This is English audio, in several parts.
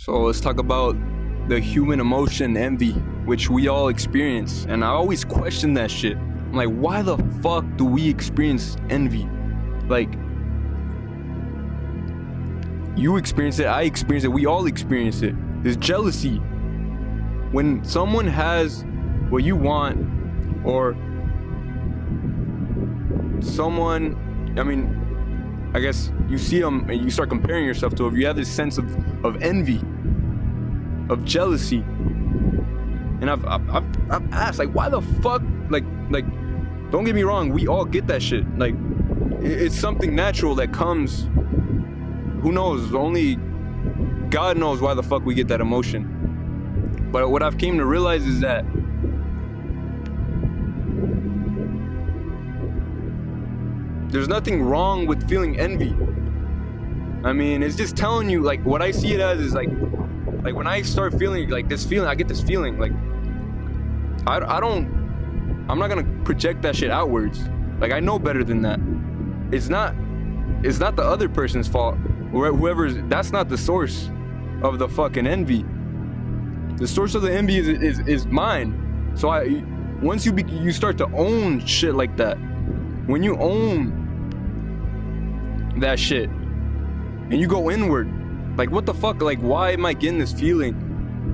So let's talk about the human emotion envy, which we all experience. And I always question that shit. I'm like, why the fuck do we experience envy? Like, you experience it, I experience it, we all experience it. There's jealousy. When someone has what you want, or someone, I guess you see them and you start comparing yourself to them, you have this sense of envy, of jealousy. And I've asked, like, why the fuck? Like, don't get me wrong, we all get that shit. Like, it's something natural that comes. Who knows? Only God knows why the fuck we get that emotion. But what I've came to realize is that there's nothing wrong with feeling envy. It's just telling you, like, what I see it as is like when I start feeling like this feeling, I get this feeling like I'm not gonna project that shit outwards. Like, I know better than that. It's not the other person's fault. That's not the source of the fucking envy. The source of the envy is mine. So once you start to own shit like that, when you own that shit and you go inward, like, what the fuck, like, why am I getting this feeling?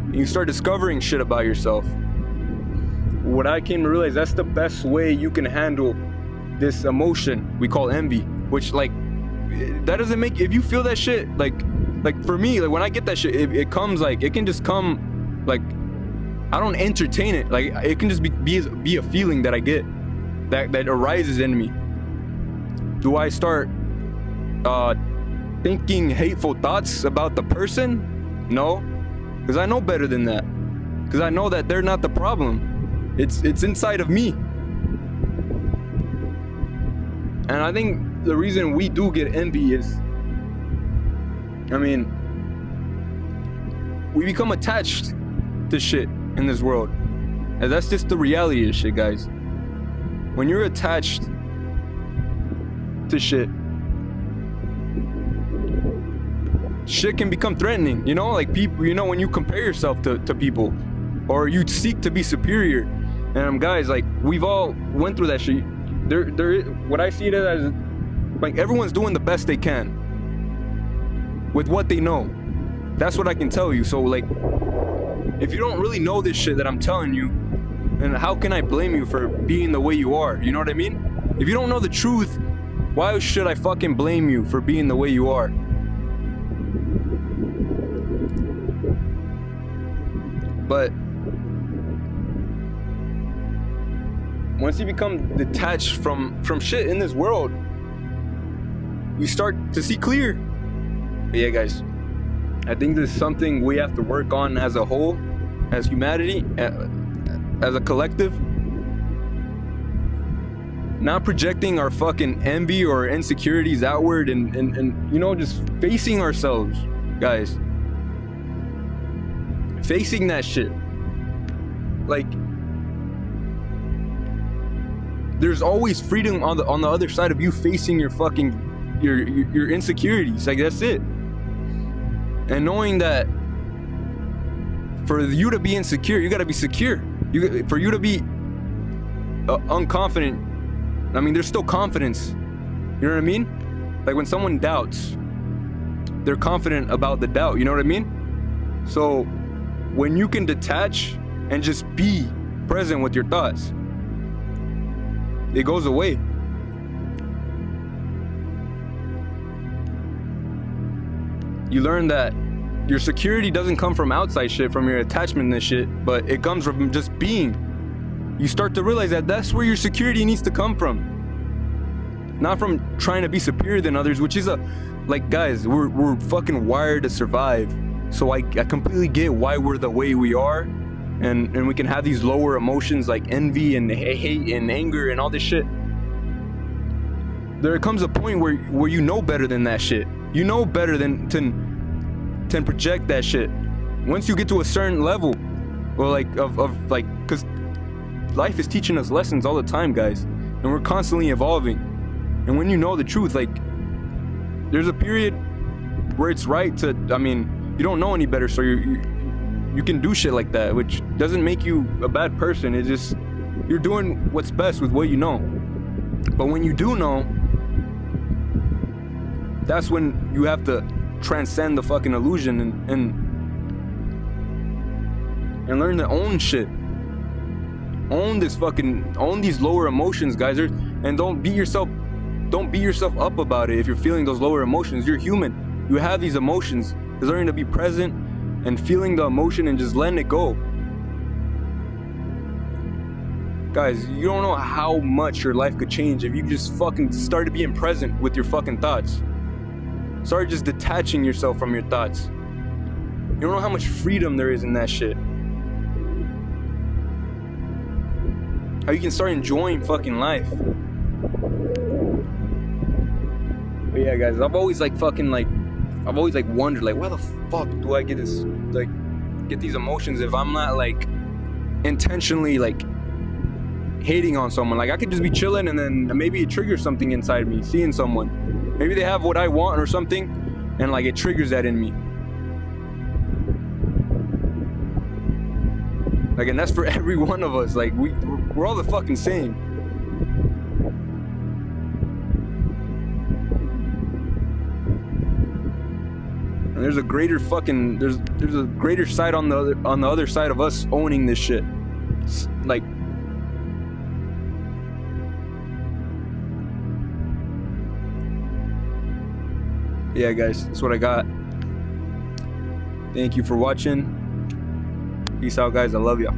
And you start discovering shit about yourself. What I came to realize, that's the best way you can handle this emotion we call envy, which, like, that doesn't make, if you feel that shit, like for me, like, when I get that shit, it comes, like, it can just come, like, I don't entertain it. Like, it can just be a feeling that I get that arises in me. Do I start thinking hateful thoughts about the person? No, because I know better than that. Because I know that they're not the problem. It's inside of me. And I think the reason we do get envy is, we become attached to shit in this world. And that's just the reality of shit, guys. When you're attached to shit can become threatening, like people, when you compare yourself to people, or you seek to be superior. And guys, like, we've all went through that shit. What I see it as, like, everyone's doing the best they can with what they know. That's what I can tell you. So, like, if you don't really know this shit that I'm telling you, then how can I blame you for being the way you are? You know what I mean? If you don't know the truth, why should I fucking blame you for being the way you are? But once you become detached from shit in this world, you start to see clear. But yeah, guys, I think this is something we have to work on as a whole, as humanity, as a collective. Not projecting our fucking envy or insecurities outward and just facing ourselves, guys. Facing that shit. Like, there's always freedom on the other side of you facing your fucking your insecurities. Like, that's it. And knowing that for you to be insecure, you gotta be secure. For you to be unconfident, there's still confidence. You know what I mean? Like, when someone doubts, they're confident about the doubt. You know what I mean? So when you can detach and just be present with your thoughts, it goes away. You learn that your security doesn't come from outside shit, from your attachment and shit, but it comes from just being. You start to realize that that's where your security needs to come from. Not from trying to be superior than others, which is guys, we're fucking wired to survive. So I completely get why we're the way we are, and we can have these lower emotions like envy and hate and anger and all this shit. There comes a point where you know better than that shit. You know better than to project that shit. Once you get to a certain level, well, because life is teaching us lessons all the time, guys, and we're constantly evolving. And when you know the truth, like, there's a period where it's right to, you don't know any better, so you can do shit like that, which doesn't make you a bad person. It's just you're doing what's best with what you know. But when you do know, that's when you have to transcend the fucking illusion and learn to own shit. Own these lower emotions, guys. And don't beat yourself up about it if you're feeling those lower emotions. You're human. You have these emotions. It's learning to be present and feeling the emotion and just letting it go. Guys, you don't know how much your life could change if you just fucking started being present with your fucking thoughts. Start just detaching yourself from your thoughts. You don't know how much freedom there is in that shit. How you can start enjoying fucking life. But yeah, guys, I've always wondered, like, why the fuck do I get these emotions if I'm not like intentionally like hating on someone? Like, I could just be chilling and then maybe it triggers something inside me, seeing someone. Maybe they have what I want or something, and like it triggers that in me. Like, and that's for every one of us. Like, we're all the fucking same. And there's a greater side on the other side of us owning this shit. Like, yeah, guys, that's what I got. Thank you for watching. Peace out, guys. I love ya.